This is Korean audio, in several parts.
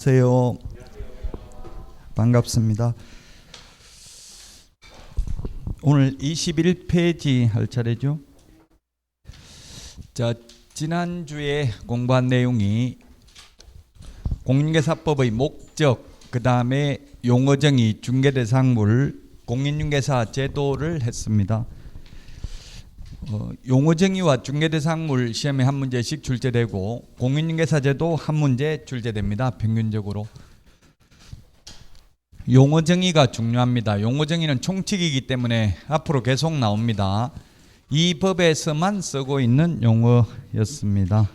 안녕하세요. 반갑습니다. 오늘 21페이지 할 차례죠. 자, 지난주에 공부한 내용이 공인중개사법의 목적, 그 다음에 용어정의, 중개대상물, 공인중개사 제도를 했습니다. 용어정의와 중개대상물 시험에 한 문제씩 출제되고 공인중개사 제도 한 문제 출제됩니다. 평균적으로. 용어정의가 중요합니다. 용어정의는 총칙이기 때문에 앞으로 계속 나옵니다. 이 법에서만 쓰고 있는 용어였습니다.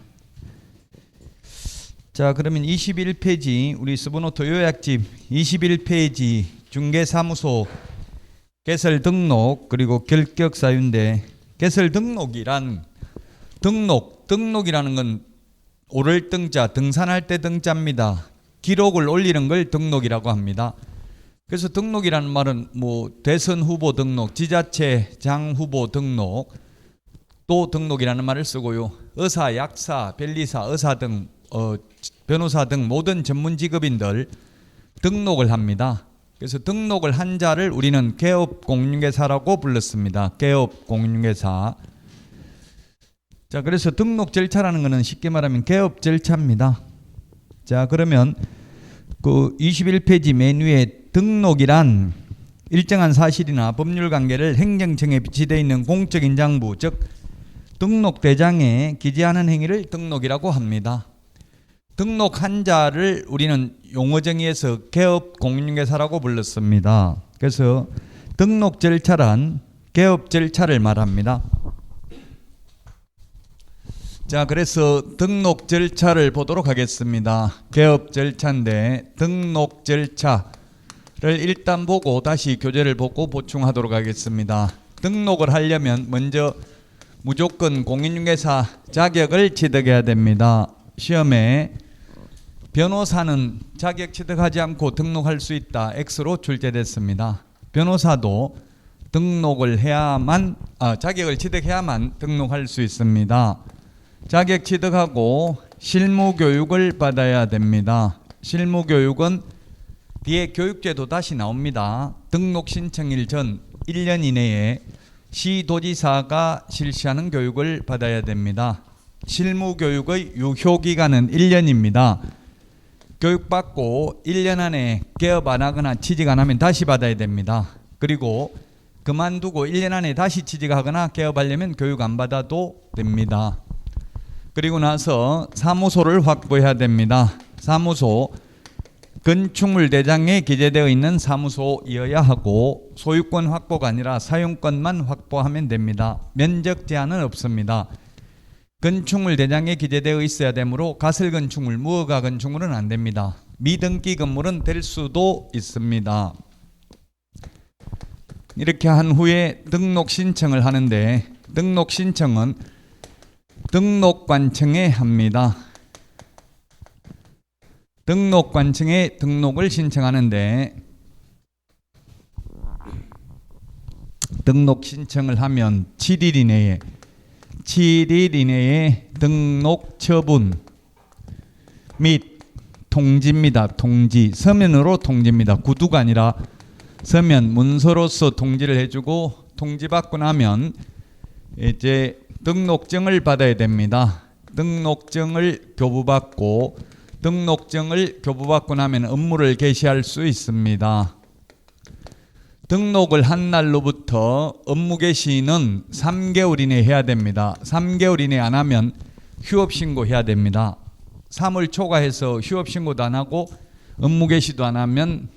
자, 그러면 21페이지 우리 서브노트 요약집 21페이지 중개사무소 개설 등록 그리고 결격 사유인데, 개설 등록이란 등록이라는 건 오를 등자, 등산할 때 등자입니다. 기록을 올리는 걸 등록이라고 합니다. 그래서 등록이라는 말은 뭐 대선 후보 등록, 지자체장 후보 등록, 또 등록이라는 말을 쓰고요. 의사, 약사, 변리사, 의사 등 변호사 등 모든 전문 직업인들 등록을 합니다. 그래서 등록을 한 자를 우리는 개업 공인중개사라고 불렀습니다. 개업 공인중개사. 자, 그래서 등록 절차라는 것은 쉽게 말하면 개업 절차입니다. 자, 그러면 그 21페이지 맨 위에 등록이란 일정한 사실이나 법률 관계를 행정청에 비치되어 있는 공적인 장부, 즉 등록대장에 기재하는 행위를 등록이라고 합니다. 등록한 자를 우리는 용어정의에서 개업 공인중개사라고 불렀습니다. 그래서 등록 절차란 개업 절차를 말합니다. 자, 그래서 등록 절차를 보도록 하겠습니다. 개업 절차인데 등록 절차를 일단 보고 다시 교재를 보고 보충하도록 하겠습니다. 등록을 하려면 먼저 무조건 공인중개사 자격을 취득해야 됩니다. 시험에 변호사는 자격 취득하지 않고 등록할 수 있다. X로 출제됐습니다. 변호사도 등록을 해야만, 자격을 취득해야만 등록할 수 있습니다. 자격 취득하고 실무 교육을 받아야 됩니다. 실무 교육은 뒤에 교육제도 다시 나옵니다. 등록 신청일 전 1년 이내에 시도지사가 실시하는 교육을 받아야 됩니다. 실무 교육의 유효기간은 1년입니다. 교육받고 1년 안에 개업 안 하거나 취직 안 하면 다시 받아야 됩니다. 그리고 그만두고 1년 안에 다시 취직하거나 개업하려면 교육 안 받아도 됩니다. 그리고 나서 사무소를 확보해야 됩니다. 사무소 건축물 대장에 기재되어 있는 사무소이어야 하고 소유권 확보가 아니라 사용권만 확보하면 됩니다. 면적 제한은 없습니다. 건축물 대장에 기재되어 있어야 되므로 가설 건축물, 무허가 건축물은 안 됩니다. 미등기 건물은 될 수도 있습니다. 이렇게 한 후에 등록 신청을 하는데, 등록 신청은 등록관청에 합니다. 등록관청에 등록을 신청하는데, 등록 신청을 하면 7일 이내에 등록 처분 및 통지입니다. 통지. 서면으로 통지입니다. 구두가 아니라 서면 문서로서 통지를 해주고, 통지받고 나면 이제 등록증을 받아야 됩니다. 등록증을 교부받고, 등록증을 교부받고 나면 업무를 개시할 수 있습니다. 등록을 한 날로부터 업무 개시는 3개월 이내에 해야 됩니다. 3개월 이내에 안 하면 휴업신고 해야 됩니다. 3월 초과해서 휴업신고도 안 하고 업무 개시도 안 하면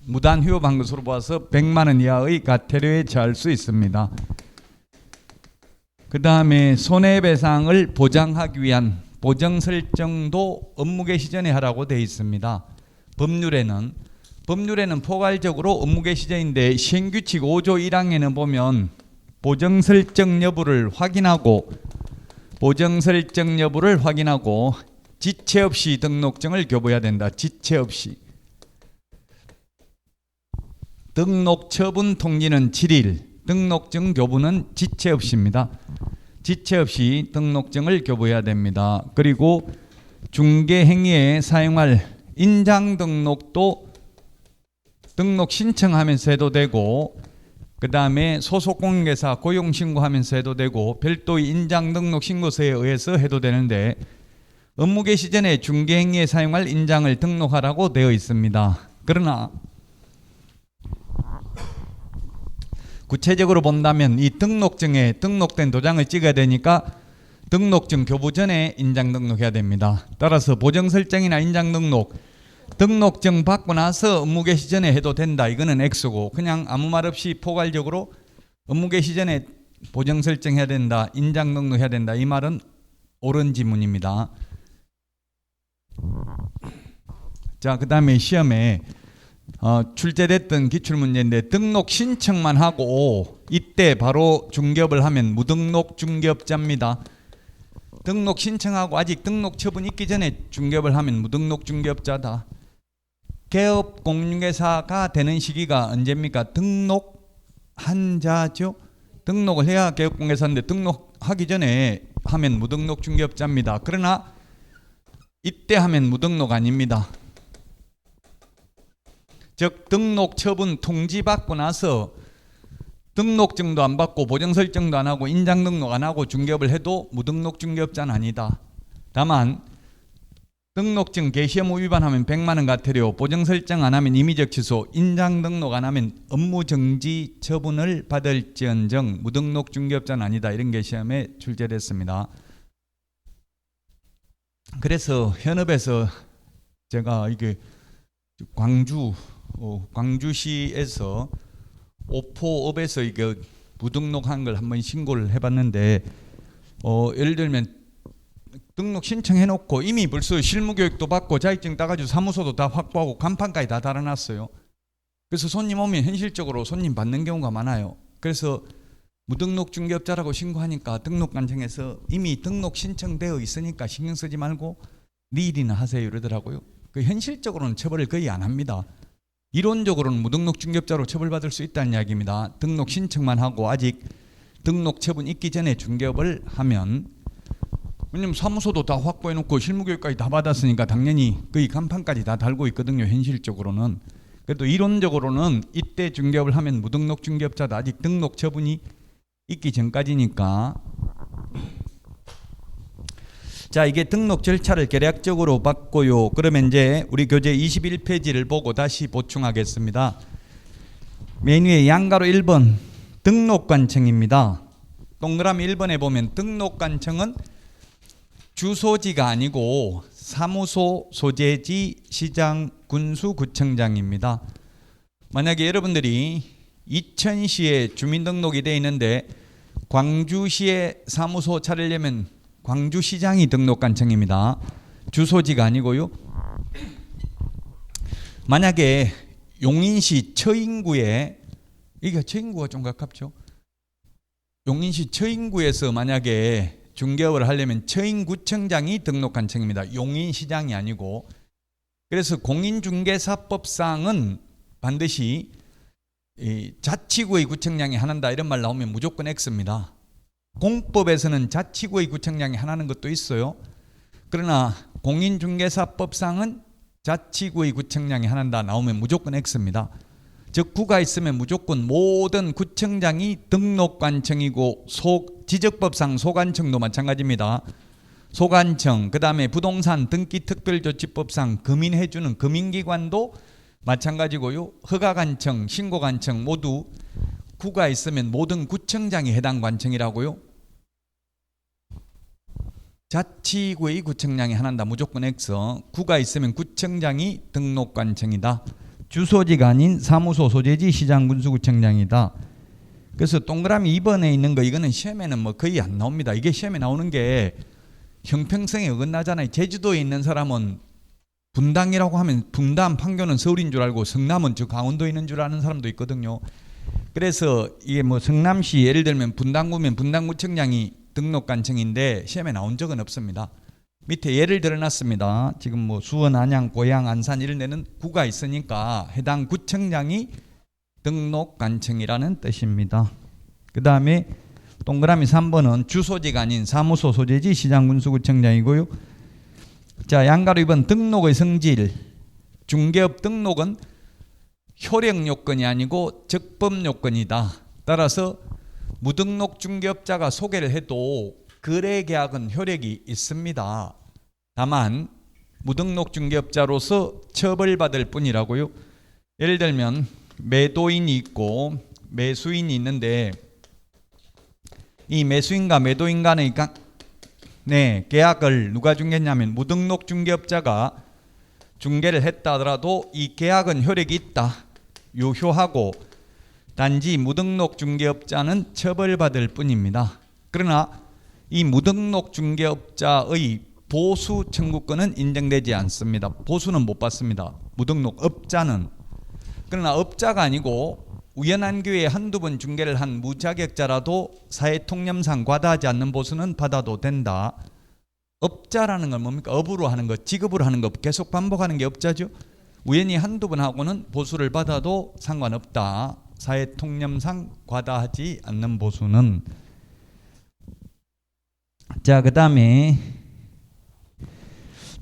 무단 휴업한 것으로 봐서 100만 원 이하의 과태료에 처할 수 있습니다. 그 다음에 손해배상을 보장하기 위한 보정 설정도 업무 개시 전에 하라고 되어 있습니다. 법률에는 포괄적으로 업무 개시제인데 시행규칙 5조 1항에는 보면 보정 설정 여부를 확인하고 지체 없이 등록증을 교부해야 된다. 지체 없이. 등록 처분 통지는 7일, 등록증 교부는 지체 없이입니다. 지체 없이 등록증을 교부해야 됩니다. 그리고 중개 행위에 사용할 인장 등록도 등록 신청하면서 해도 되고, 그 다음에 소속공인회사 고용신고하면서 해도 되고, 별도의 인장 등록 신고서에 의해서 해도 되는데, 업무 개시 전에 중개 행위에 사용할 인장을 등록하라고 되어 있습니다. 그러나 구체적으로 본다면 이 등록증에 등록된 도장을 찍어야 되니까 등록증 교부 전에 인장 등록해야 됩니다. 따라서 보정설정이나 인장 등록증 받고 나서 업무 개시 전에 해도 된다. 이거는 X고, 그냥 아무 말 없이 포괄적으로 업무 개시 전에 보정설정 해야 된다, 인장 등록해야 된다, 이 말은 옳은 지문입니다. 자, 그 다음에 시험에 출제됐던 기출문제인데, 등록 신청만 하고 이때 바로 중개업을 하면 무등록 중개업자입니다. 등록 신청하고 아직 등록 처분 있기 전에 중개업을 하면 무등록 중개업자다. 개업 공인중개사가 되는 시기가 언제입니까? 등록한 자죠. 등록을 해야 개업 공인중개사인데 등록하기 전에 하면 무등록 중개업자입니다. 그러나 이때 하면 무등록 아닙니다. 즉 등록 처분 통지 받고 나서 등록증도 안 받고 보정설정도 안 하고 인장 등록 안 하고 중개업을 해도 무등록 중개업자는 아니다. 다만 등록증 개시 의무 위반하면 100만 원 과태료, 보정설정 안 하면 임의적 취소, 인장 등록 안 하면 업무 정지 처분을 받을지언정 무등록 중개업자는 아니다. 이런 게 시험에 출제됐습니다. 그래서 현업에서 제가 이게 광주시에서 오포업에서 이거 무등록한 걸 한번 신고를 해봤는데, 예를 들면 등록 신청해놓고 이미 벌써 실무교육도 받고 자격증 따가지고 사무소도 다 확보하고 간판까지 다 달아놨어요. 그래서 손님 오면 현실적으로 손님 받는 경우가 많아요. 그래서 무등록 중개업자라고 신고하니까 등록관청에서 이미 등록 신청되어 있으니까 신경 쓰지 말고 네 일이나 하세요 이러더라고요. 그 현실적으로는 처벌을 거의 안 합니다. 이론적으로는 무등록 중개업자로 처벌받을 수 있다는 이야기입니다. 등록 신청만 하고 아직 등록 처분 있기 전에 중개업을 하면, 왜냐면 사무소도 다 확보해놓고 실무교육까지 다 받았으니까 당연히 거의 간판까지 다 달고 있거든요. 현실적으로는. 그래도 이론적으로는 이때 중개업을 하면 무등록 중개업자도 아직 등록 처분이 있기 전까지니까. 자, 이게 등록 절차를 개략적으로 봤고요. 그러면 이제 우리 교재 21페이지를 보고 다시 보충하겠습니다. 맨 위에 양가로 1번 등록관청입니다. 동그라미 1번에 보면 등록관청은 주소지가 아니고 사무소 소재지 시장 군수 구청장입니다. 만약에 여러분들이 이천시에 주민등록이 되어 있는데 광주시에 사무소 차리려면 광주시장이 등록관청입니다. 주소지가 아니고요. 만약에 용인시 처인구에, 이게 처인구가 좀 가깝죠. 용인시 처인구에서 만약에 중개업을 하려면 처인구청장이 등록관청입니다. 용인시장이 아니고. 그래서 공인중개사법상은 반드시 이 자치구의 구청장이 하는다 이런 말 나오면 무조건 X입니다. 공법에서는 자치구의 구청장이 하는 것도 있어요. 그러나 공인중개사법상은 자치구의 구청장이 하는다 나오면 무조건 X입니다. 즉 구가 있으면 무조건 모든 구청장이 등록관청이고, 지적법상 소관청도 마찬가지입니다. 소관청, 그 다음에 부동산 등기특별조치법상 금인해주는 금인기관도 마찬가지고요. 허가관청, 신고관청 모두 구가 있으면 모든 구청장이 해당 관청이라고요. 자치구의 구청장이 하는다 무조건 X. 구가 있으면 구청장이 등록관청이다. 주소지가 아닌 사무소 소재지 시장 군수구청장이다. 그래서 동그라미 2번에 있는 거 이거는 시험에는 뭐 거의 안 나옵니다. 이게 시험에 나오는 게 형평성에 어긋나잖아요. 제주도에 있는 사람은 분당이라고 하면 분당 판교는 서울인 줄 알고 성남은 저 강원도에 있는 줄 아는 사람도 있거든요. 그래서 이게 뭐 성남시 예를 들면 분당구면 분당구청장이 등록관청인데 시험에 나온 적은 없습니다. 밑에 예를 들어놨습니다. 지금 뭐 수원, 안양, 고양, 안산 이런 데는 구가 있으니까 해당 구청장이 등록관청이라는 뜻입니다. 그 다음에 동그라미 3번은 주소지가 아닌 사무소 소재지 시장 군수구청장이고요. 자, 양가로 2번 등록의 성질. 중개업 등록은 효력 요건이 아니고 적법 요건이다. 따라서 무등록 중개업자가 소개를 해도 거래계약은 효력이 있습니다. 다만 무등록 중개업자로서 처벌받을 뿐이라고요. 예를 들면 매도인이 있고 매수인이 있는데 이 매수인과 매도인 간의 계약을 누가 중개했냐면 무등록 중개업자가 중개를 했다 하더라도 이 계약은 효력이 있다. 유효하고 단지 무등록 중개업자는 처벌받을 뿐입니다. 그러나 이 무등록 중개업자의 보수 청구권은 인정되지 않습니다. 보수는 못 받습니다. 무등록 업자는. 그러나 업자가 아니고 우연한 기회에 한두 번 중개를 한 무자격자라도 사회통념상 과다하지 않는 보수는 받아도 된다. 업자라는 건 뭡니까? 업으로 하는 것, 직업으로 하는 것, 계속 반복하는 게 업자죠. 우연히 한두 번 하고는 보수를 받아도 상관없다. 사회통념상 과다하지 않는 보수는. 자, 그 다음에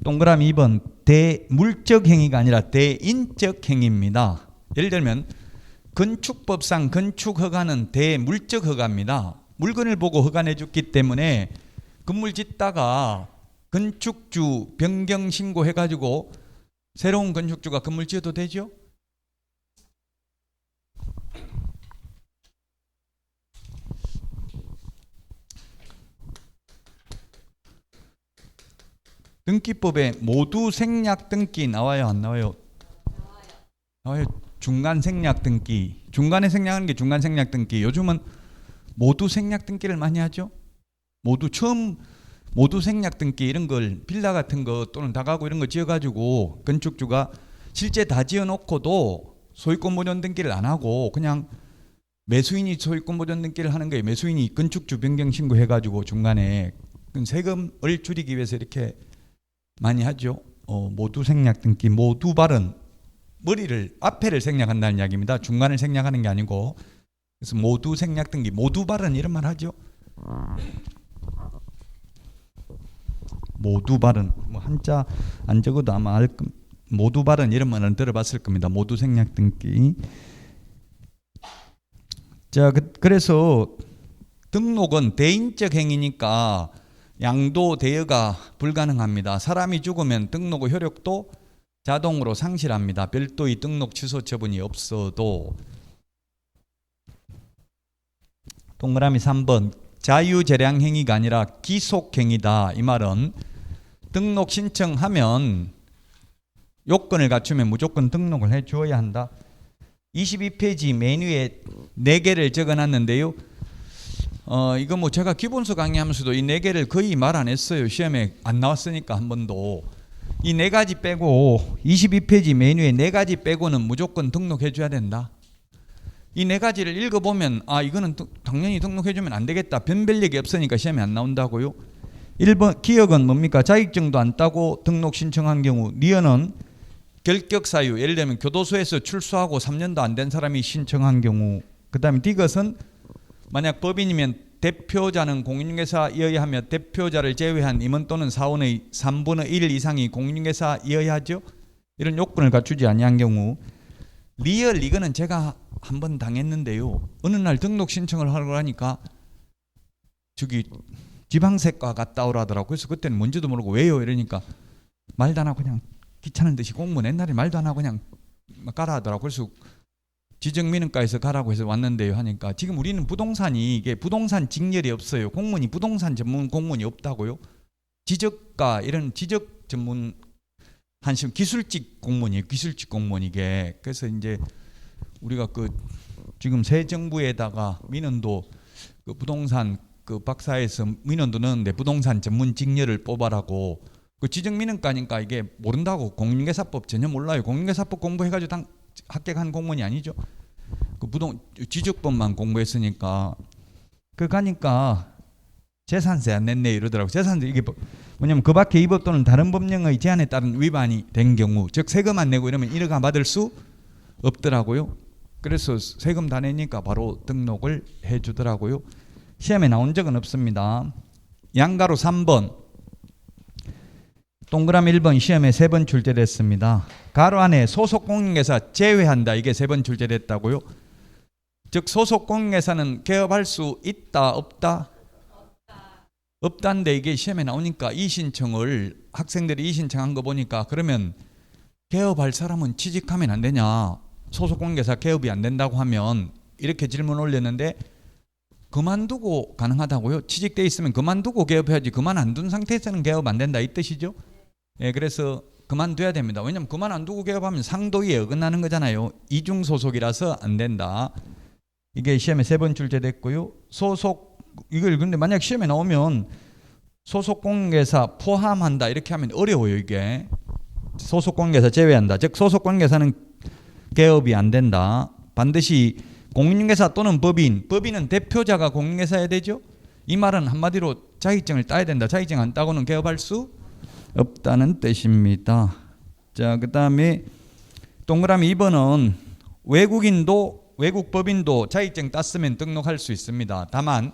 동그라미 2번 대물적 행위가 아니라 대인적 행위입니다. 예를 들면 건축법상 건축허가는 대물적 허가입니다. 물건을 보고 허가내 줬기 때문에 건물 짓다가 건축주 변경 신고해가지고 새로운 건축주가 건물 지어도 되죠? 등기법에 모두 생략 등기 나와요, 안 나와요? 나와요. 중간 생략 등기. 중간에 생략하는 게 중간 생략 등기. 요즘은 모두 생략 등기를 많이 하죠. 모두 생략 등기 이런 걸 빌라 같은 거 또는 다가구 이런 거 지어가지고 건축주가 실제 다 지어놓고도 소유권 보존 등기를 안 하고 그냥 매수인이 소유권 보존 등기를 하는 거예요. 매수인이 건축주 변경 신고해가지고 중간에 세금을 줄이기 위해서 이렇게 많이 하죠. 모두 생략 등기, 모두 발은 머리를 앞에를 생략한다는 이야기입니다. 중간을 생략하는 게 아니고. 그래서 모두 생략 등기, 모두 발은 이런 말 하죠. 모두 발은 뭐 한자 안 적어도 아마 모두 발은 이런 말은 들어봤을 겁니다. 모두 생략 등기. 자, 그래서 등록은 대인적 행위니까 양도 대여가 불가능합니다. 사람이 죽으면 등록의 효력도 자동으로 상실합니다. 별도의 등록 취소 처분이 없어도. 동그라미 3번 자유재량 행위가 아니라 기속 행위다. 이 말은 등록 신청하면 요건을 갖추면 무조건 등록을 해 주어야 한다. 22페이지 메뉴에 4개를 적어놨는데요. 이거 뭐 제가 기본서 강의하면서도 이 4개를 거의 말 안 했어요. 시험에 안 나왔으니까 한 번도. 이 4가지 빼고 22페이지 메뉴에 4가지 빼고는 무조건 등록해 줘야 된다. 이 4가지를 읽어보면 이거는 당연히 등록해 주면 안 되겠다. 변별력이 없으니까 시험에 안 나온다고요. 1번 기억은 뭡니까? 자격증도 안 따고 등록 신청한 경우. 리언은 결격 사유. 예를 들면 교도소에서 출소하고 3년도 안 된 사람이 신청한 경우. 그 다음에 디귿은 만약 법인이면 대표자는 공인중개사이어야 하며 대표자를 제외한 임원 또는 사원의 3분의 1 이상이 공인중개사이어야 하죠. 이런 요건을 갖추지 아니한 경우. 리얼 이거는 제가 한번 당했는데요. 어느 날 등록 신청을 하려고 하니까 저기 지방세과 갔다 오라더라고요. 그래서 그때는 뭔지도 모르고 왜요 이러니까 말도 안 하고 그냥 귀찮은 듯이 공무원 옛날에 말도 안 하고 그냥 가라 하더라고요. 그래서 지적민원과에서 가라고 해서 왔는데요 하니까 지금 우리는 부동산이 이게 부동산 직렬이 없어요. 공무원이 부동산 전문 공무원이 없다고요. 지적과 이런 지적 전문 한심 기술직 공무원이에요. 기술직 공무원 이게. 그래서 이제 우리가 지금 새 정부에다가 민원도 부동산 박사에서 민원도 넣었는데 부동산 전문 직렬을 뽑아라고. 지적민원과니까 이게 모른다고. 공인중개사법 전혀 몰라요. 공인중개사법 공부해가지고 합격한 공무원이 아니죠. 지적법만 공부했으니까. 가니까 재산세 안 냈네 이러더라고. 재산세 이게 뭐냐면 그 밖에 이 법 또는 다른 법령의 제한에 따른 위반이 된 경우, 즉 세금 안 내고 이러면 1억 안 받을 수 없더라고요. 그래서 세금 다 내니까 바로 등록을 해주더라고요. 시험에 나온 적은 없습니다. 양가로 3번 동그라미 1번 시험에 3번 출제됐습니다. 가로 안에 소속 공인회사 제외한다. 이게 3번 출제됐다고요. 즉 소속 공인회사는 개업할 수 있다 없다? 없다인데 이게 시험에 나오니까 이신청을 학생들이 이신청한 거 보니까 그러면 개업할 사람은 취직하면 안 되냐? 소속 공인회사 개업이 안 된다고 하면 이렇게 질문 올렸는데 그만두고 가능하다고요? 취직돼 있으면 그만두고 개업해야지 그만 안 둔 상태에서는 개업 안 된다 이 뜻이죠? 예, 그래서 그만둬야 됩니다. 왜냐하면 그만 안 두고 개업하면 상도에 어긋나는 거잖아요. 이중 소속이라서 안 된다. 이게 시험에 3번 출제됐고요. 소속 이걸 근데 만약 시험에 나오면 소속 공인회사 포함한다 이렇게 하면 어려워요. 이게 소속 공인회사 제외한다. 즉 소속 공인회사는 개업이 안 된다. 반드시 공인중개사 또는 법인은 대표자가 공인중개사여야 되죠. 이 말은 한마디로 자격증을 따야 된다. 자격증 안 따고는 개업할 수 없다는 뜻입니다. 자, 그 다음에 동그라미 2번은 외국 법인도 자격증 땄으면 등록할 수 있습니다. 다만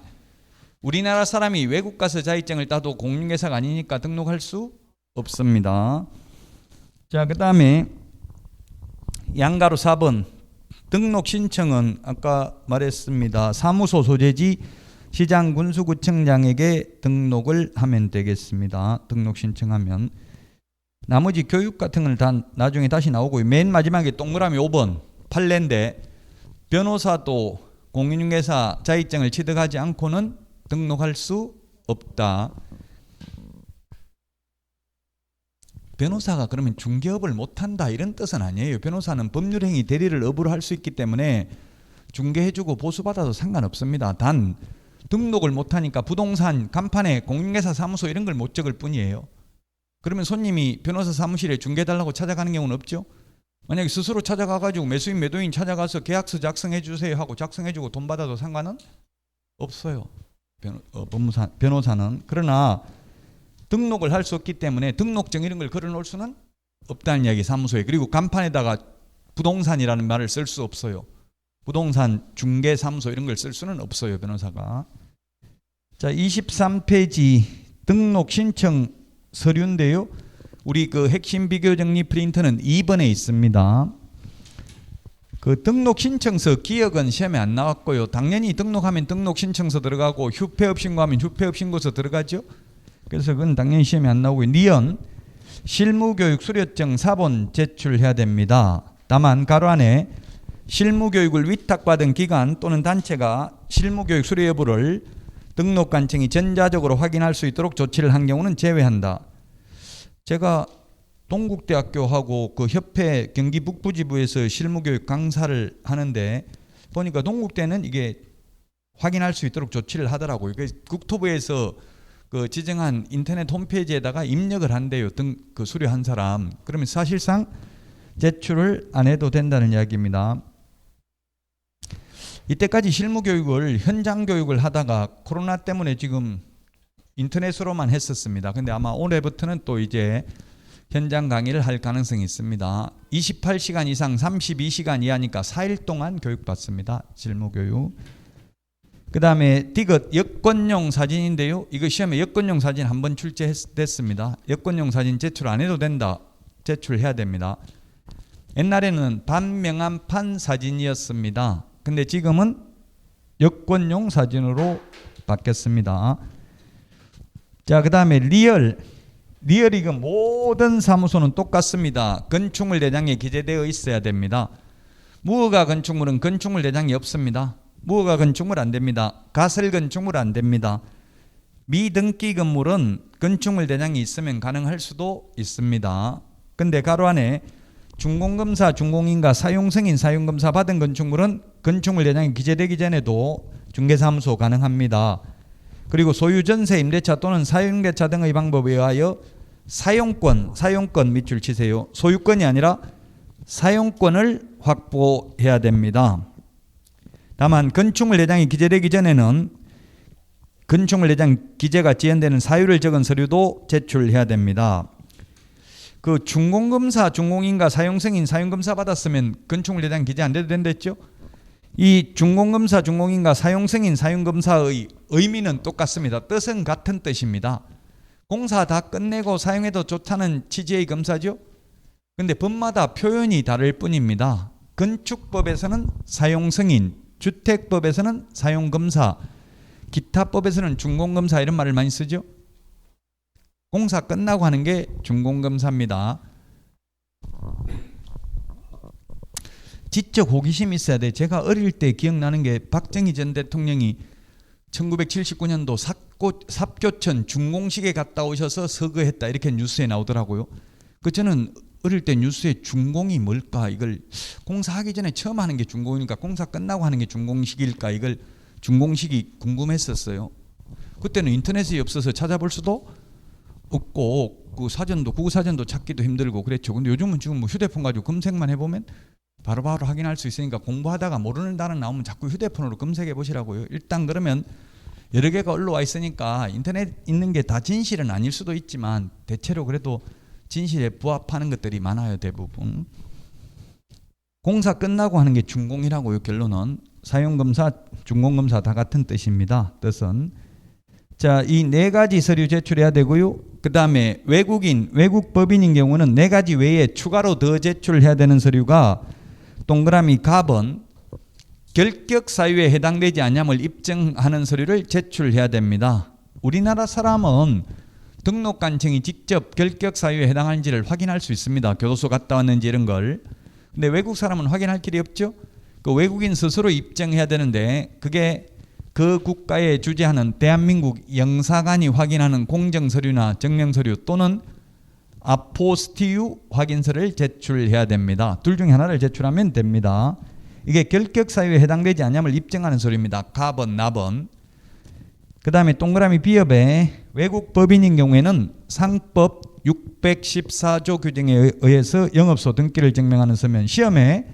우리나라 사람이 외국 가서 자격증을 따도 공인중개사가 아니니까 등록할 수 없습니다. 자, 그 다음에 양가로 4번 등록 신청은 아까 말했습니다. 사무소 소재지 시장 군수구청장에게 등록을 하면 되겠습니다. 등록 신청하면 나머지 교육 같은 건 다 나중에 다시 나오고요. 맨 마지막에 동그라미 5번 판례인데 변호사도 공인중개사 자격증을 취득하지 않고는 등록할 수 없다. 변호사가 그러면 중개업을 못한다 이런 뜻은 아니에요. 변호사는 법률행위 대리를 업으로 할 수 있기 때문에 중개해주고 보수받아도 상관없습니다. 단 등록을 못하니까 부동산, 간판에 공인중개사 사무소 이런 걸 못 적을 뿐이에요. 그러면 손님이 변호사 사무실에 중개해달라고 찾아가는 경우는 없죠. 만약에 스스로 찾아가가지고 매수인 매도인 찾아가서 계약서 작성해 주세요 하고 작성해주고 돈 받아도 상관은 없어요. 변호사는. 그러나 등록을 할 수 없기 때문에 등록증 이런 걸 걸어놓을 수는 없다는 이야기. 사무소에. 그리고 간판에다가 부동산이라는 말을 쓸 수 없어요. 부동산 중개사무소 이런 걸 쓸 수는 없어요. 변호사가. 자, 23페이지 등록 신청 서류인데요. 우리 그 핵심 비교 정리 프린터는 2번에 있습니다. 그 등록 신청서 기억은 시험에 안 나왔고요. 당연히 등록하면 등록 신청서 들어가고 휴폐업 신고하면 휴폐업 신고서 들어가죠. 그래서 그건 당연히 시험에 안 나오고요. 니은 실무교육 수료증 4본 제출해야 됩니다. 다만 가로 안에 실무교육을 위탁받은 기관 또는 단체가 실무교육 수료 여부를 등록관청이 전자적으로 확인할 수 있도록 조치를 한 경우는 제외한다. 제가 동국대학교하고 그 협회 경기 북부지부에서 실무교육 강사를 하는데 보니까 동국대는 이게 확인할 수 있도록 조치를 하더라고요. 국토부에서 그 지정한 인터넷 홈페이지에다가 입력을 한대요. 그 수료한 사람. 그러면 사실상 제출을 안 해도 된다는 이야기입니다. 이때까지 실무교육을 현장 교육을 하다가 코로나 때문에 지금 인터넷으로만 했었습니다. 근데 아마 올해부터는 또 이제 현장 강의를 할 가능성이 있습니다. 28시간 이상 32시간 이하니까 4일 동안 교육받습니다. 실무교육. 그 다음에 디귿 여권용 사진인데요. 이거 시험에 여권용 사진 한번 출제됐습니다. 여권용 사진 제출 안 해도 된다. 제출해야 됩니다. 옛날에는 반명함판 사진이었습니다. 근데 지금은 여권용 사진으로 바뀌었습니다. 자, 그 다음에 리얼 이거 모든 사무소는 똑같습니다. 건축물 대장에 기재되어 있어야 됩니다. 무허가 건축물은 건축물 대장이 없습니다. 무허가 건축물 안 됩니다. 가설 건축물 안 됩니다. 미등기 건물은 건축물 대장이 있으면 가능할 수도 있습니다. 근데 가로 안에 준공검사, 준공인가, 사용승인, 사용검사 받은 건축물은 건축물 대장이 기재되기 전에도 중개사무소 가능합니다. 그리고 소유전세, 임대차 또는 사용대차 등의 방법에 의하여 사용권 밑줄 치세요. 소유권이 아니라 사용권을 확보해야 됩니다. 다만 건축물 대장이 기재되기 전에는 건축물 대장 기재가 지연되는 사유를 적은 서류도 제출해야 됩니다. 그 준공검사, 준공인가, 사용승인, 사용검사 받았으면 건축물 대장 기재 안 돼도 된댔죠? 이 준공검사, 준공인가, 사용승인, 사용검사의 의미는 똑같습니다. 뜻은 같은 뜻입니다. 공사 다 끝내고 사용해도 좋다는 취지의 검사죠. 근데 법마다 표현이 다를 뿐입니다. 건축법에서는 사용승인, 주택법에서는 사용검사, 기타법에서는 준공검사 이런 말을 많이 쓰죠. 공사 끝나고 하는 게 준공검사입니다. 지적 호기심이 있어야 돼. 제가 어릴 때 기억나는 게 박정희 전 대통령이 1979년도 삽교천 준공식에 갔다 오셔서 서거했다 이렇게 뉴스에 나오더라고요. 저는 어릴 때 뉴스에 준공이 뭘까, 이걸 공사하기 전에 처음 하는 게 준공이니까 공사 끝나고 하는 게 준공식일까, 이걸 준공식이 궁금했었어요. 그때는 인터넷이 없어서 찾아볼 수도 없고 그 사전도 국어사전도 찾기도 힘들고 그랬죠. 근데 요즘은 지금 뭐 휴대폰 가지고 검색만 해보면 바로바로 확인할 수 있으니까 공부하다가 모르는 단어 나오면 자꾸 휴대폰으로 검색해 보시라고요. 일단 그러면 여러 개가 올라와 있으니까 인터넷 있는 게 다 진실은 아닐 수도 있지만 대체로 그래도 진실에 부합하는 것들이 많아요. 대부분. 공사 끝나고 하는 게 준공이라고요. 결론은 사용검사, 준공검사 다 같은 뜻입니다. 뜻은. 자, 이 네 가지 서류 제출해야 되고요. 그 다음에 외국 법인인 경우는 네 가지 외에 추가로 더 제출해야 되는 서류가 동그라미 갑은 결격 사유에 해당되지 않냐을 입증하는 서류를 제출해야 됩니다. 우리나라 사람은 등록관청이 직접 결격 사유에 해당하는지를 확인할 수 있습니다. 교도소 갔다 왔는지 이런 걸. 근데 외국 사람은 확인할 길이 없죠. 그 외국인 스스로 입증해야 되는데 그게 그 국가에 주재하는 대한민국 영사관이 확인하는 공정서류나 증명서류 또는 아포스티유 확인서를 제출해야 됩니다. 둘 중에 하나를 제출하면 됩니다. 이게 결격 사유에 해당되지 않냐을 입증하는 서류입니다. 갑은, 납은. 그 다음에 동그라미 B협에 외국 법인인 경우에는 상법 614조 규정에 의해서 영업소 등기를 증명하는 서면, 시험에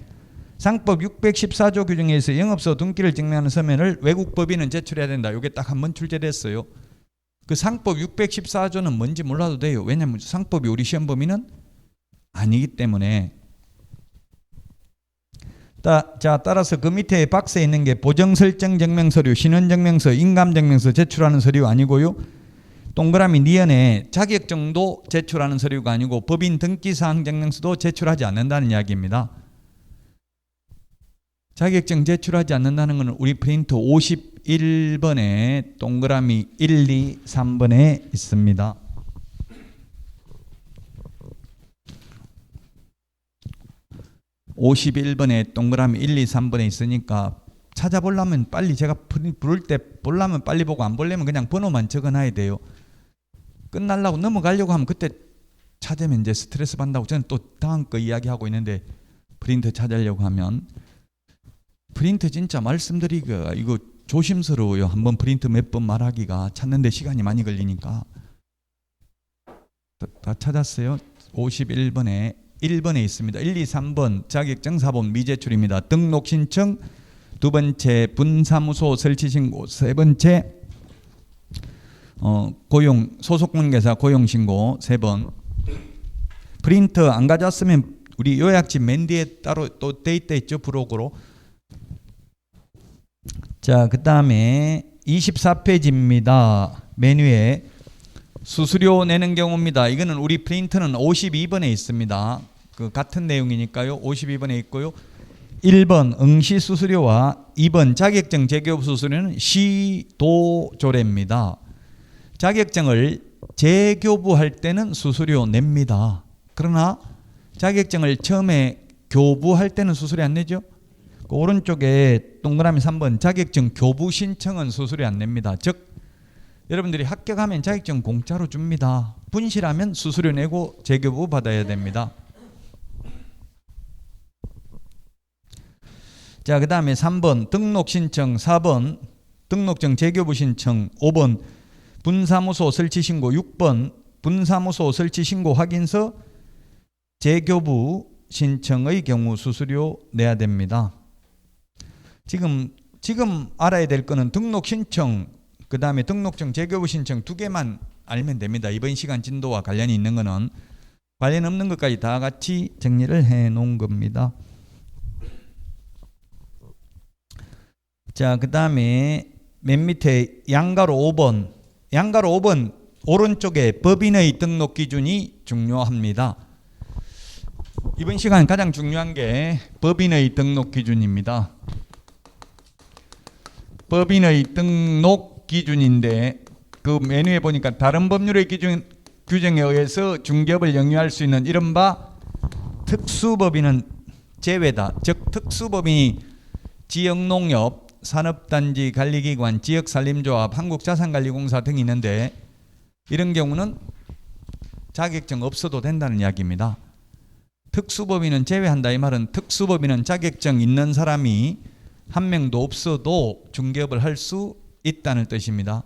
상법 614조 규정에 의해서 영업소 등기를 증명하는 서면을 외국 법인은 제출해야 된다. 이게 딱 한 번 출제됐어요. 그 상법 614조는 뭔지 몰라도 돼요. 왜냐하면 상법이 우리 시험 범위는 아니기 때문에. 자, 따라서 그 밑에 박스에 있는 게 보정설정 증명서류, 신원증명서, 인감증명서 제출하는 서류 아니고요. 동그라미 니은에 자격증도 제출하는 서류가 아니고 법인 등기사항 증명서도 제출하지 않는다는 이야기입니다. 자격증 제출하지 않는다는 것은 우리 프린트 51번에 동그라미 1, 2, 3번에 있습니다. (51번에) 동그라미 1, 2, 3번에 있으니까 찾아보려면 빨리, 제가 부를 때 보려면 빨리 보고 안 보려면 그냥 번호만 적어놔야 돼요. 끝날라고 넘어가려고 하면 그때 찾으면 이제 스트레스 받는다고 저는 또 다음 거 이야기하고 있는데, 프린트 찾으려고 하면 프린트 진짜 말씀드리기가 이거 조심스러워요. 한번 프린트 몇 번 말하기가 찾는데 시간이 많이 걸리니까. 다 찾았어요? 51번에 1번에 있습니다. 1, 2, 3번 자격증 4번 미제출입니다. 등록 신청, 두 번째 분사무소 설치 신고, 세 번째 고용 소속관계사 고용 신고, 세 번. 프린터 안 가져왔으면 우리 요약집 맨 뒤에 따로 또 돼 있죠. 부록으로. 자, 그 다음에 24페이지입니다. 메뉴에 수수료 내는 경우입니다. 이거는 우리 프린트는 52번에 있습니다. 그 같은 내용이니까요. 52번에 있고요. 1번 응시 수수료와 2번 자격증 재교부 수수료는 시도조례입니다. 자격증을 재교부할 때는 수수료 냅니다. 그러나 자격증을 처음에 교부할 때는 수수료 안 내죠. 그 오른쪽에 동그라미 3번 자격증 교부 신청은 수수료 안 냅니다. 즉 여러분들이 합격하면 자격증 공짜로 줍니다. 분실하면 수수료 내고 재교부 받아야 됩니다. 자, 그 다음에 3번 등록 신청, 4번 등록증 재교부 신청, 5번 분사무소 설치 신고, 6번 분사무소 설치 신고 확인서 재교부 신청의 경우 수수료 내야 됩니다. 지금 알아야 될 거는 등록 신청, 그 다음에 등록증 재교부 신청 두 개만 알면 됩니다. 이번 시간 진도와 관련이 있는 거는, 관련 없는 것까지 다 같이 정리를 해 놓은 겁니다. 자, 그 다음에 맨 밑에 양가로 5번. 양가로 5번 오른쪽에 법인의 등록 기준이 중요합니다. 이번 시간 가장 중요한 게 법인의 등록 기준입니다. 법인의 등록 기준인데 그 메뉴에 보니까 다른 법률의 규정에 의해서 중개업을 영위할 수 있는 이른바 특수법인은 제외다. 즉 특수법인이 지역농협, 산업단지 관리기관, 지역산림조합, 한국자산관리공사 등이 있는데 이런 경우는 자격증 없어도 된다는 이야기입니다. 특수법인은 제외한다 이 말은 특수법인은 자격증 있는 사람이 한 명도 없어도 중개업을 할 수 있다는 뜻입니다.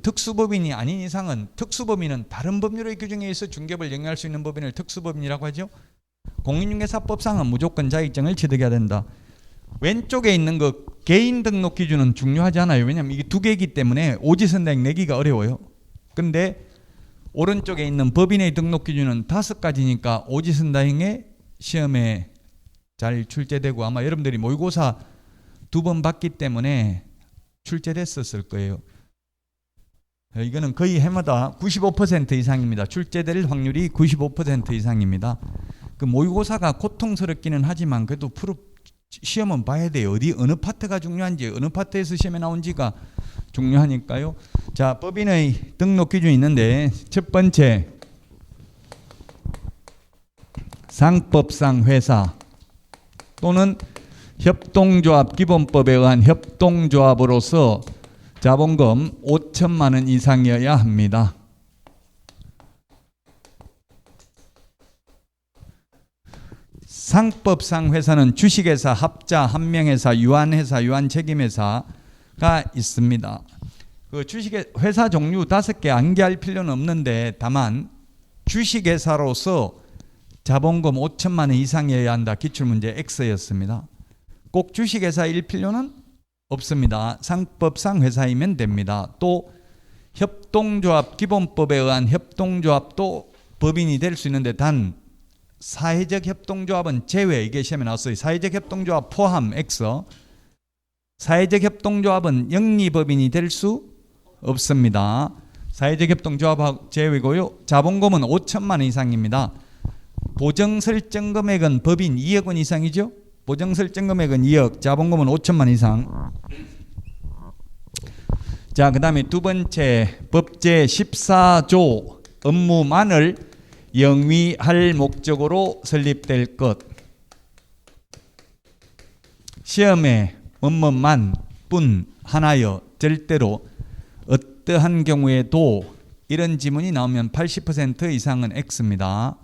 특수법인이 아닌 이상은 특수법인은 다른 법률의 규정에 의해서 중개업을 영위할 수 있는 법인을 특수법인이라고 하죠. 공인중개사법상은 무조건 자격증을 취득해야 된다. 왼쪽에 있는 그 개인 등록 기준은 중요하지 않아요. 왜냐하면 이게 두 개이기 때문에 오지선다행 내기가 어려워요. 근데 오른쪽에 있는 법인의 등록 기준은 5가지니까 오지선다행에 시험에 잘 출제되고 아마 여러분들이 모의고사 2번 봤기 때문에 출제됐었을 거예요. 이거는 거의 해마다 95% 이상입니다. 출제될 확률이 95% 이상입니다. 그 모의고사가 고통스럽기는 하지만 그래도 시험은 봐야 돼요. 어느 파트가 중요한지 어느 파트에서 시험에 나온지가 중요하니까요. 자, 법인의 등록 기준이 있는데 첫 번째 상법상 회사 또는 협동조합 기본법에 의한 협동조합으로서 자본금 5천만 원 이상이어야 합니다. 상법상 회사는 주식회사, 합자, 한명회사, 유한회사, 유한책임회사가 있습니다. 그 주식회사 종류 5개 암기할 필요는 없는데 다만 주식회사로서 자본금 5천만 원 이상이어야 한다. 기출문제 X였습니다. 꼭 주식회사일 필요는 없습니다. 상법상 회사이면 됩니다. 또 협동조합 기본법에 의한 협동조합도 법인이 될 수 있는데 단 사회적 협동조합은 제외. 이게 시험에 나왔어요. 사회적 협동조합 포함 X. 사회적 협동조합은 영리법인이 될 수 없습니다. 사회적 협동조합 제외고요. 자본금은 5천만 원 이상입니다. 보정설정금액은 법인 2억 원 이상이죠. 보정설정금액은 2억, 자본금은 5천만 원 이상. 자, 그 다음에 두 번째 법제 14조 업무만을 영위할 목적으로 설립될 것. 시험에 뭐뭐만 뿐 하나여 절대로 어떠한 경우에도 이런 지문이 나오면 80% 이상은 X입니다.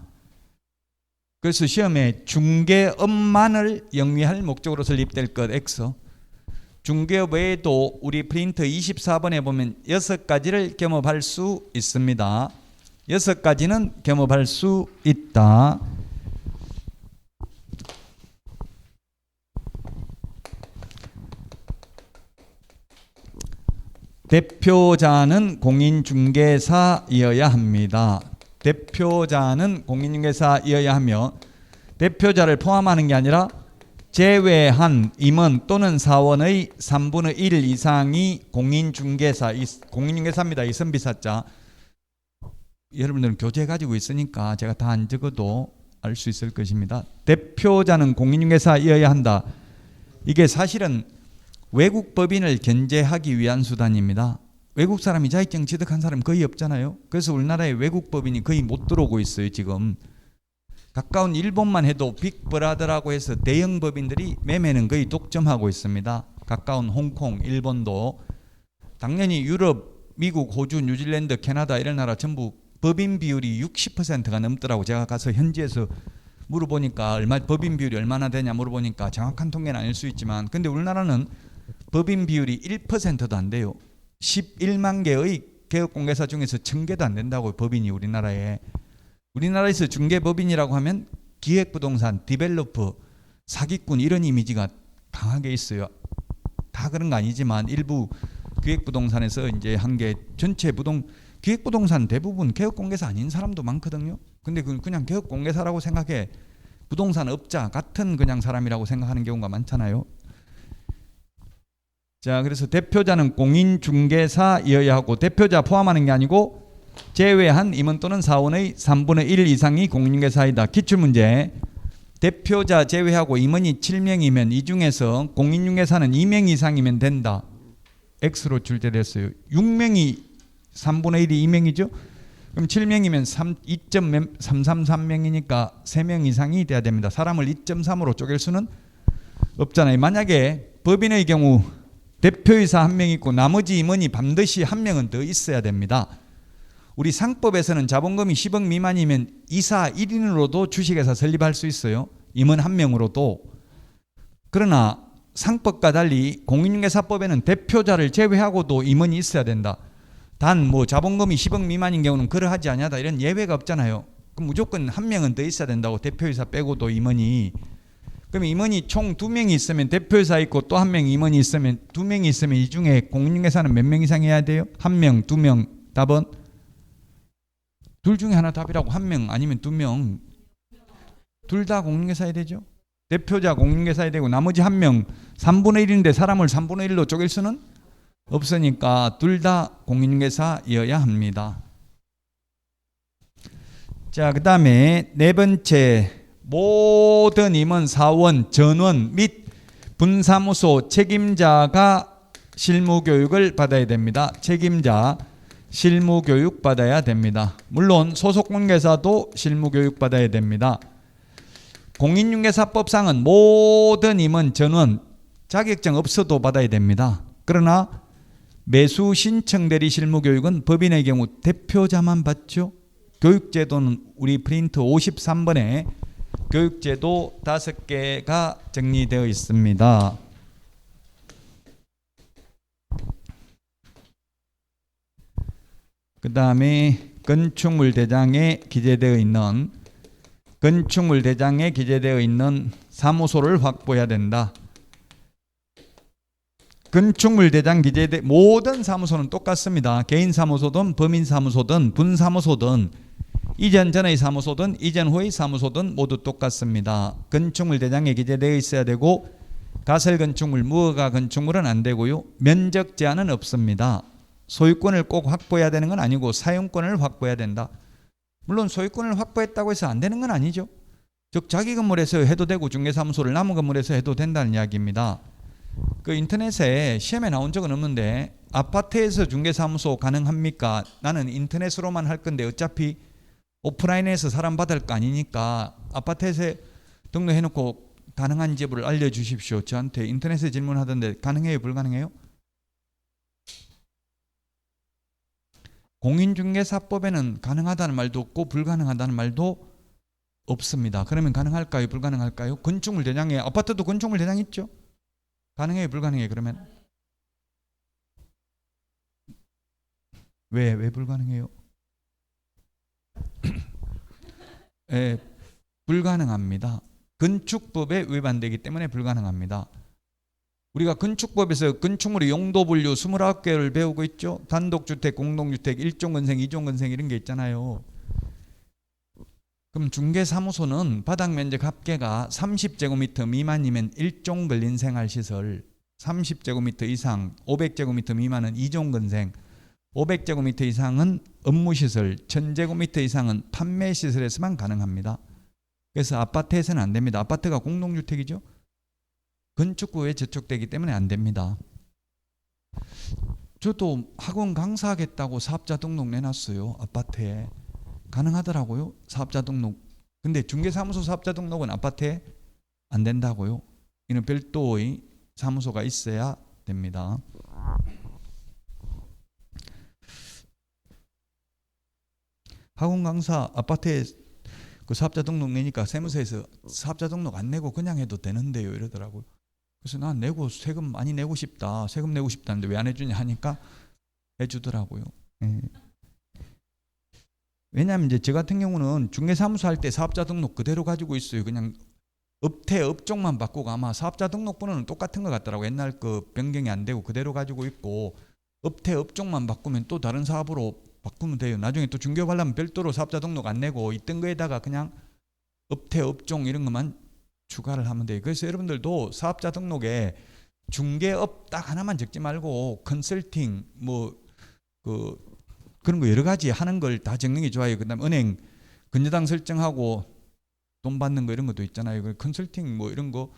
그래서 시험에 중개업만을 영위할 목적으로 설립될 것 X. 중개업 외에도 우리 프린트 24번에 보면 6가지를 겸업할 수 있습니다. 6가지는 겸업할 수 있다. 대표자는 공인중개사이어야 합니다. 대표자는 공인중개사이어야 하며 대표자를 포함하는 게 아니라 제외한 임원 또는 사원의 3분의 1 이상이 공인중개사입니다. 이 선비사자. 여러분들은 교재 가지고 있으니까 제가 다 안 적어도 알 수 있을 것입니다. 대표자는 공인중개사이어야 한다. 이게 사실은 외국 법인을 견제하기 위한 수단입니다. 외국 사람이 자격증 취득한 사람 거의 없잖아요. 그래서 우리나라에 외국 법인이 거의 못 들어오고 있어요. 지금 가까운 일본만 해도 빅브라더라고 해서 대형 법인들이 매매는 거의 독점하고 있습니다. 가까운 홍콩, 일본도 당연히 유럽, 미국, 호주, 뉴질랜드, 캐나다 이런 나라 전부 법인 비율이 60%가 넘더라고. 제가 가서 현지에서 물어보니까 법인 비율이 얼마나 되냐 물어보니까 정확한 통계는 아닐 수 있지만 근데 우리나라는 법인 비율이 1%도 안 돼요. 11만 개의 개업공개사 중에서 1000개도 안 된다고. 법인이 우리나라에서 중개법인이라고 하면 기획부동산, 디벨로퍼, 사기꾼 이런 이미지가 강하게 있어요. 다 그런 거 아니지만 일부 기획부동산에서 이제 한 개 전체 기획부동산 대부분 개업공개사 아닌 사람도 많거든요. 근데 그냥 개업공개사라고 생각해. 부동산 업자 같은 그냥 사람이라고 생각하는 경우가 많잖아요. 자, 그래서 대표자는 공인중개사이어야 하고 대표자 포함하는 게 아니고 제외한 임원 또는 사원의 3분의 1 이상이 공인중개사이다. 기출문제. 대표자 제외하고 임원이 7명이면 이 중에서 공인중개사는 2명 이상이면 된다. X로 출제됐어요. 6명이 3분의 1이 2명이죠. 그럼 7명이면 2.333명이니까 3명 이상이 돼야 됩니다. 사람을 2.3으로 쪼갤 수는 없잖아요. 만약에 법인의 경우 대표이사 1명 있고 나머지 임원이 반드시 1명은 더 있어야 됩니다. 우리 상법에서는 자본금이 10억 미만이면 이사 1인으로도 주식회사 설립할 수 있어요. 임원 1명으로도. 그러나 상법과 달리 공인중개사법에는 대표자를 제외하고도 임원이 있어야 된다. 단 뭐 자본금이 10억 미만인 경우는 그러하지 아니하다 이런 예외가 없잖아요. 그럼 무조건 1명은 더 있어야 된다고. 대표이사 빼고도 임원이. 그럼 임원이 총 2명이 있으면 대표이사 있고 또 1명 임원이 있으면 2명이 있으면 이 중에 공인중개사는 몇 명 이상 해야 돼요? 1명, 2명. 답은? 둘 중에 하나 답이라고. 1명 아니면 2명. 둘 다 공인중개사야 되죠. 대표자 공인중개사야 되고 나머지 1명 3분의 1인데 사람을 3분의 1로 쪼갤 수는 없으니까 둘 다 공인중개사여야 합니다. 자, 그 다음에 네 번째. 모든 임원, 사원, 전원 및 분사무소 책임자가 실무교육을 받아야 됩니다. 책임자 실무교육 받아야 됩니다. 물론 소속공인중개사도 실무교육 받아야 됩니다. 공인중개사법상은 모든 임원, 전원 자격증 없어도 받아야 됩니다. 그러나 매수 신청 대리 실무교육은 법인의 경우 대표자만 받죠. 교육제도는 우리 프린트 53번에 교육제도 5개가 정리되어 있습니다. 그 다음에 건축물 대장에 기재되어 있는 사무소를 확보해야 된다. 건축물 대장 기재된 모든 사무소는 똑같습니다. 개인 사무소든 범인 사무소든 분사무소든 이전 전의 사무소든 이전 후의 사무소든 모두 똑같습니다. 건축물 대장에 기재되어 있어야 되고 가설 건축물, 무허가 건축물은 안 되고요. 면적 제한은 없습니다. 소유권을 꼭 확보해야 되는 건 아니고 사용권을 확보해야 된다. 물론 소유권을 확보했다고 해서 안 되는 건 아니죠. 즉 자기 건물에서 해도 되고 중개사무소를 남은 건물에서 해도 된다는 이야기입니다. 그 인터넷에 시험에 나온 적은 없는데 아파트에서 중개사무소 가능합니까? 나는 인터넷으로만 할 건데 어차피 오프라인에서 사람 받을 거 아니니까 아파트에서 등록해놓고 가능한 집을 알려주십시오. 저한테 인터넷에 질문하던데 가능해요? 불가능해요? 공인중개사법에는 가능하다는 말도 없고 불가능하다는 말도 없습니다. 그러면 가능할까요? 불가능할까요? 건축물 대장에 아파트도 건축물 대장 있죠? 가능해요? 불가능해요? 그러면 왜 불가능해요? 불가능합니다. 건축법에 위반되기 때문에 불가능합니다. 우리가 건축법에서 건축물의 용도 분류 29개를 배우고 있죠. 단독주택, 공동주택, 1종 건생, 2종 건생 이런 게 있잖아요. 그럼 중개사무소는 바닥면적 합계가 30제곱미터 미만이면 1종 근린생활시설, 30제곱미터 이상, 500제곱미터 미만은 2종 건생, 500제곱미터 이상은 업무시설, 1000제곱미터 이상은 판매시설에서만 가능합니다. 그래서 아파트에서는 안 됩니다. 아파트가 공동주택이죠. 건축부에 저촉되기 때문에 안 됩니다. 저도 학원 강사하겠다고 사업자 등록 내놨어요. 아파트에. 가능하더라고요. 사업자 등록. 근데 중개사무소 사업자 등록은 아파트에 안 된다고요. 이는 별도의 사무소가 있어야 됩니다. 학원 강사 아파트에 그 사업자 등록 내니까 세무서에서 사업자 등록 안 내고 그냥 해도 되는데요 이러더라고요. 그래서 난 내고 세금 많이 내고 싶다. 세금 내고 싶다는데 왜 안 해주냐 하니까 해주더라고요. 왜냐하면 이제 저 같은 경우는 중개사무소 할 때 사업자 등록 그대로 가지고 있어요. 그냥 업태 업종만 바꾸고 아마 사업자 등록번호는 똑같은 것 같더라고요. 옛날 그 변경이 안 되고 그대로 가지고 있고 업태 업종만 바꾸면 또 다른 사업으로 바꾸면 돼요. 나중에 또 중개업하려면 별도로 사업자 등록 안 내고 있던 거에다가 그냥 업태 업종 이런 것만 추가를 하면 돼요. 그래서 여러분들도 사업자 등록에 중개업 딱 하나만 적지 말고 컨설팅 뭐 그 그런 거 여러 가지 하는 걸 다 적는 게 좋아요. 그다음에 은행 근저당 설정하고 돈 받는 거 이런 것도 있잖아요. 그 컨설팅 뭐 이런 거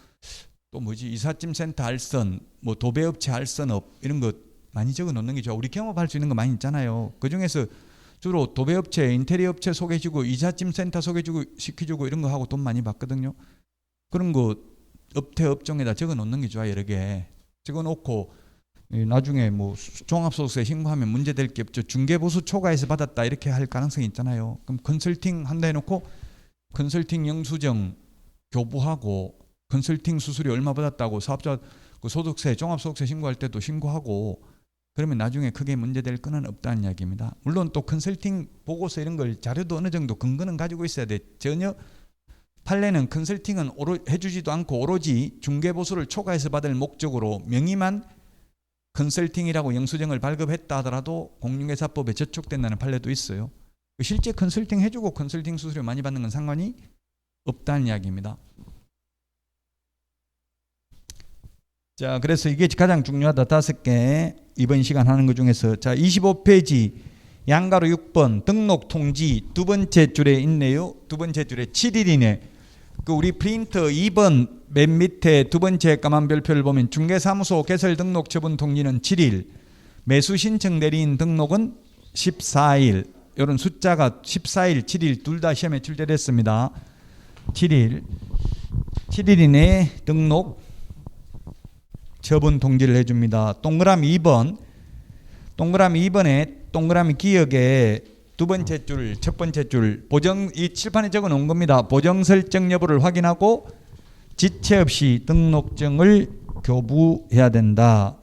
또 뭐지 이삿짐 센터 알선 뭐 도배업체 알선업 이런 거 많이 적어 놓는 게 좋아. 우리 경험할 수 있는 거 많이 있잖아요. 그 중에서 주로 도배업체, 인테리어 업체 소개해주고 이삿짐 센터 소개해주고 시켜주고 이런 거 하고 돈 많이 받거든요. 그런 거 업태 업종에다 적어 놓는 게 좋아요. 여러 개 적어 놓고 나중에 뭐 종합소득세 신고하면 문제될 게 없죠. 중개보수 초과해서 받았다 이렇게 할 가능성이 있잖아요. 그럼 컨설팅 한다 해놓고 컨설팅 영수증 교부하고 컨설팅 수수료 얼마 받았다고 사업자 그 소득세 종합소득세 신고할 때도 신고하고 그러면 나중에 크게 문제될 건은 없다는 이야기입니다. 물론 또 컨설팅 보고서 이런 걸 자료도 어느 정도 근거는 가지고 있어야 돼. 전혀 판례는 컨설팅은 해주지도 않고 오로지 중개보수를 초과해서 받을 목적으로 명의만 컨설팅이라고 영수증을 발급했다 하더라도 공인중개사법에 저촉된다는 판례도 있어요. 실제 컨설팅 해주고 컨설팅 수수료 많이 받는 건 상관이 없다는 이야기입니다. 자, 그래서 이게 가장 중요하다. 5개 이번 시간 하는 것 중에서 자 25페이지 양가로 6번 등록 통지 두 번째 줄에 있네요. 두 번째 줄에 7일이네. 그 우리 프린터 2번 맨 밑에 두 번째 까만 별표를 보면 중개사무소 개설 등록 처분 통지는 7일, 매수 신청 내린 등록은 14일. 이런 숫자가 14일, 7일 둘 다 시험에 출제됐습니다. 7일 이내에 등록 처분 통지를 해줍니다. 동그라미 2번, 동그라미 2번에 동그라미 기역에 두 번째 줄, 첫 번째 줄 보정 이 칠판에 적어 놓은 겁니다. 보정 설정 여부를 확인하고 지체 없이 등록증을 교부해야 된다.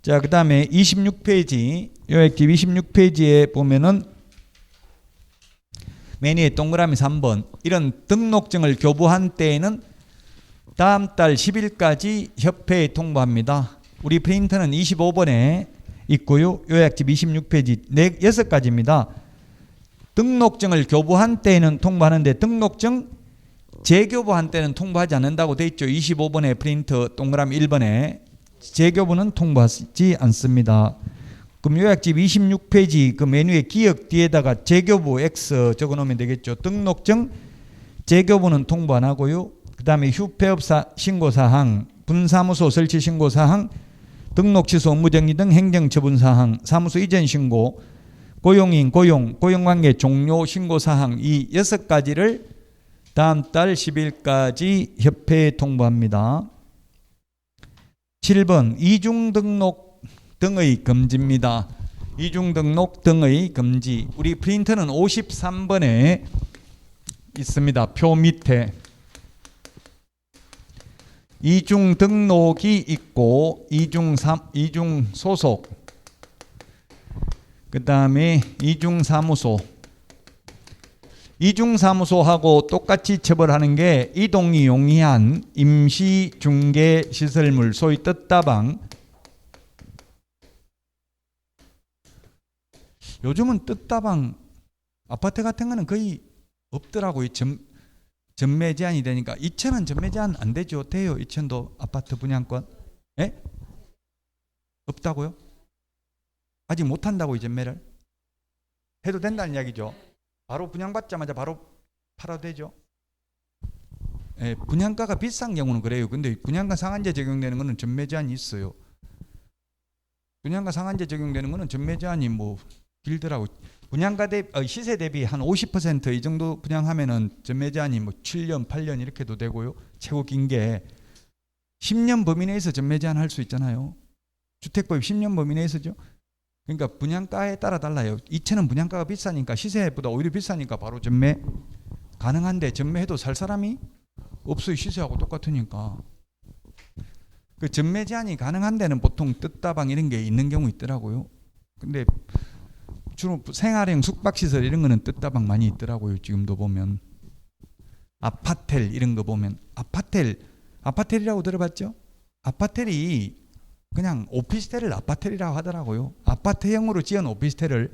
자, 그 다음에 26페이지 요약집 26페이지에 보면은 맨 위에 동그라미 3번 이런 등록증을 교부한 때에는 다음 달 10일까지 협회에 통보합니다. 우리 프린터는 25번에 있고요. 요약집 26페이지 6가지입니다. 등록증을 교부한 때에는 통보하는데 등록증 재교부한 때는 통보하지 않는다고 돼 있죠. 25번에 프린터 동그라미 1번에 재교부는 통보하지 않습니다. 그럼 요약집 26페이지 그 메뉴의 기역 뒤에다가 재교부 X 적어 놓으면 되겠죠. 등록증 재교부는 통보 안 하고요. 그 다음에 휴폐업사 신고사항, 분사무소 설치 신고사항, 등록 취소 업무 정리 등 행정처분사항, 사무소 이전 신고, 고용인 고용관계 종료 신고사항 이 6가지를 다음 달 10일까지 협회에 통보합니다. 7번 이중등록 등의 금지입니다. 이중등록 등의 금지. 우리 프린터는 53번에 있습니다. 표 밑에 이중 등록이 있고 이중 소속 그 다음에 이중 사무소하고 똑같이 처벌하는 게 이동이 용이한 임시 중개 시설물 소위 뜻다방. 요즘은 뜻다방 아파트 같은 거는 거의 없더라고요. 전매 제한이 되니까. 이천은 전매 제한 안 되죠? 돼요. 이천도 아파트 분양권? 예? 없다고요? 아직 못 한다고요, 전매를? 해도 된다는 이야기죠. 바로 분양받자마자 바로 팔아도 되죠. 예, 분양가가 비싼 경우는 그래요. 근데 분양가 상한제 적용되는 거는 전매 제한이 있어요. 분양가 상한제 적용되는 거는 전매 제한이 뭐 길더라고. 분양가 대비 시세 대비 한 50% 이 정도 분양하면은 전매 제한이 뭐 7년, 8년 이렇게도 되고요. 최고 긴 게 10년 범위 내에서 전매 제한 할 수 있잖아요. 주택법 10년 범위 내에서죠. 그러니까 분양가에 따라 달라요. 이천은 분양가가 비싸니까 시세보다 오히려 비싸니까 바로 전매 가능한데 전매해도 살 사람이 없어요. 시세하고 똑같으니까. 그 전매 제한이 가능한 데는 보통 뜻다방 이런 게 있는 경우 있더라고요. 근데 주로 생활형 숙박시설 이런 거는 뜻다방 많이 있더라고요. 지금도 보면 아파텔 이런 거 보면 아파텔이라고 들어봤죠? 아파텔이 그냥 오피스텔을 아파텔이라고 하더라고요. 아파트형으로 지은 오피스텔을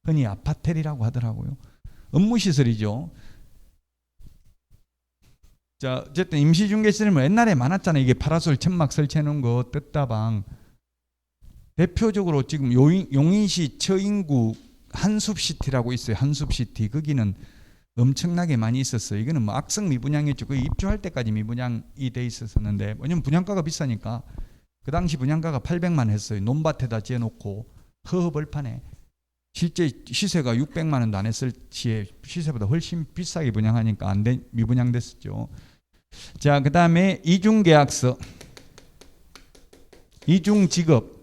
흔히 아파텔이라고 하더라고요. 업무시설이죠. 자, 어쨌든 임시중개시설은 뭐 옛날에 많았잖아요. 이게 파라솔 천막 설치해 놓은 거 뜻다방. 대표적으로 지금 용인시 처인구 한숲시티라고 있어요. 한숲시티. 거기는 엄청나게 많이 있었어요. 이거는 뭐 악성 미분양이었죠. 그 입주할 때까지 미분양이 돼 있었는데, 왜냐면 분양가가 비싸니까. 그 당시 분양가가 800만 했어요. 논밭에다 지어놓고 허허벌판에. 실제 시세가 600만 원도 안 했을 시에 시세보다 훨씬 비싸게 분양하니까 미분양됐었죠. 자, 그 다음에 이중계약서, 이중지급.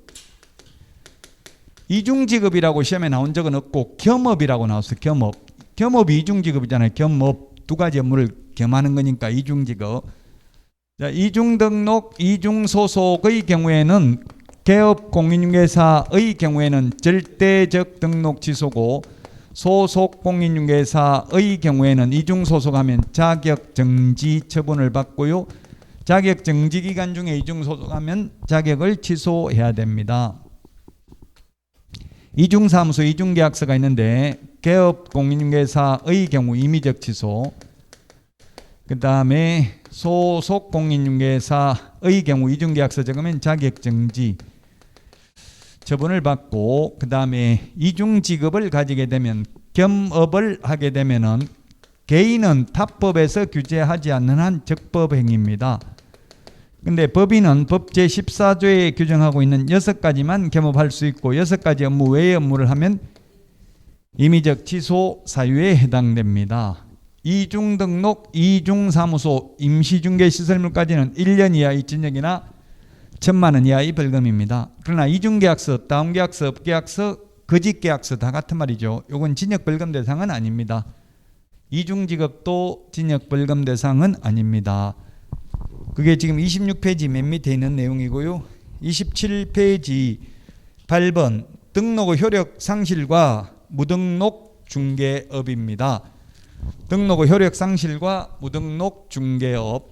이중지급이라고 시험에 나온 적은 없고 겸업이라고 나왔어요. 겸업이 이중지급이잖아요. 겸업, 두 가지 업무를 겸하는 거니까 이중지급. 자, 이중등록, 이중소속의 경우에는 개업공인중개사의 경우에는 절대적 등록 취소고, 소속공인중개사의 경우에는 이중소속하면 자격정지 처분을 받고요. 자격정지 기간 중에 이중소속하면 자격을 취소해야 됩니다. 이중사무소, 이중계약서가 있는데 개업공인중개사의 경우 임의적 취소, 그 다음에 소속공인중개사의 경우 이중계약서 적으면 자격정지 처분을 받고, 그 다음에 이중지급을 가지게 되면, 겸업을 하게 되면은 개인은 타법에서 규제하지 않는 한 적법행위입니다. 근데 법인은 법 제14조에 규정하고 있는 6가지만 겸업할 수 있고 6가지 업무 외의 업무를 하면 임의적 취소 사유에 해당됩니다. 이중등록, 이중사무소, 임시중개시설물까지는 1년 이하의 징역이나 1,000만 원 이하의 벌금입니다. 그러나 이중계약서, 다운계약서, 업계약서, 거짓계약서 다 같은 말이죠. 이건 징역벌금 대상은 아닙니다. 이중지급도 징역벌금 대상은 아닙니다. 그게 지금 26페이지 맨 밑에 있는 내용이고요. 27페이지 8번 등록의 효력 상실과 무등록 중개업입니다. 등록의 효력 상실과 무등록 중개업.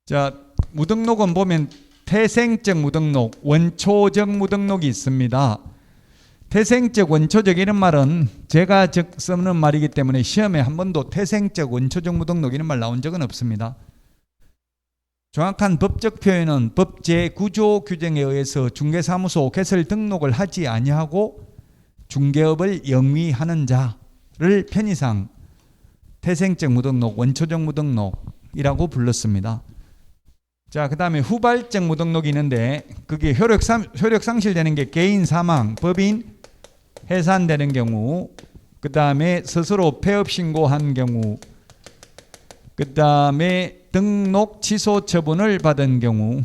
자, 무등록은 보면 태생적 무등록, 원초적 무등록이 있습니다. 태생적, 원초적 이런 말은 제가 쓰는 말이기 때문에 시험에 한 번도 태생적, 원초적 무등록 이런 말 나온 적은 없습니다. 정확한 법적 표현은 법 제9조 규정에 의해서 중개사무소 개설 등록을 하지 아니하고 중개업을 영위하는 자를 편의상 태생적 무등록, 원초적 무등록이라고 불렀습니다. 자, 그 다음에 후발적 무등록이 있는데 그게 효력 상실되는 게 개인 사망, 법인 해산되는 경우, 그 다음에 스스로 폐업 신고한 경우, 그 다음에 등록 취소 처분을 받은 경우,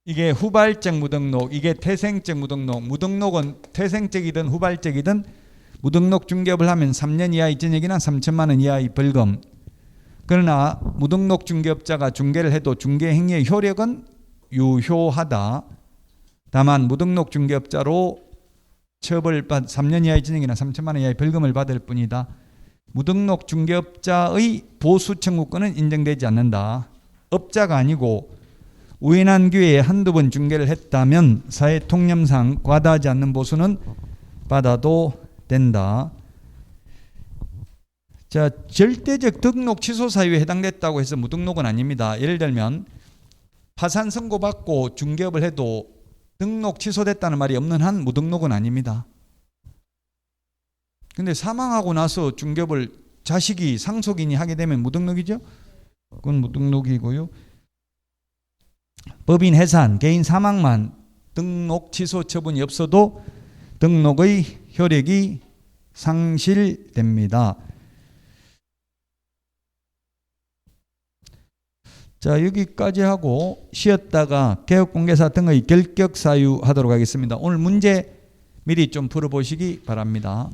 이게 후발적 무등록, 이게 태생적 무등록. 무등록은 태생적이든 후발적이든 무등록 중개업을 하면 3년 이하의 징역이나 3천만 원 이하의 벌금. 그러나 무등록 중개업자가 중개를 해도 중개 행위의 효력은 유효하다. 다만 무등록 중개업자로 처벌받 3년 이하의 징역이나 3천만 원 이하의 벌금을 받을 뿐이다. 무등록 중개업자의 보수 청구권은 인정되지 않는다. 업자가 아니고 우연한 기회에 한두 번 중개를 했다면 사회 통념상 과다하지 않는 보수는 받아도 된다. 자, 절대적 등록 취소 사유에 해당됐다고 해서 무등록은 아닙니다. 예를 들면 파산 선고받고 중개업을 해도 등록 취소됐다는 말이 없는 한 무등록은 아닙니다. 근데 사망하고 나서 중개업을 자식이 상속인이 하게 되면 무등록이죠? 그건 무등록이고요. 법인 해산, 개인 사망만 등록 취소 처분이 없어도 등록의 효력이 상실됩니다. 자, 여기까지 하고 쉬었다가 개업공개사 등의 결격 사유 하도록 하겠습니다. 오늘 문제 미리 좀 풀어보시기 바랍니다.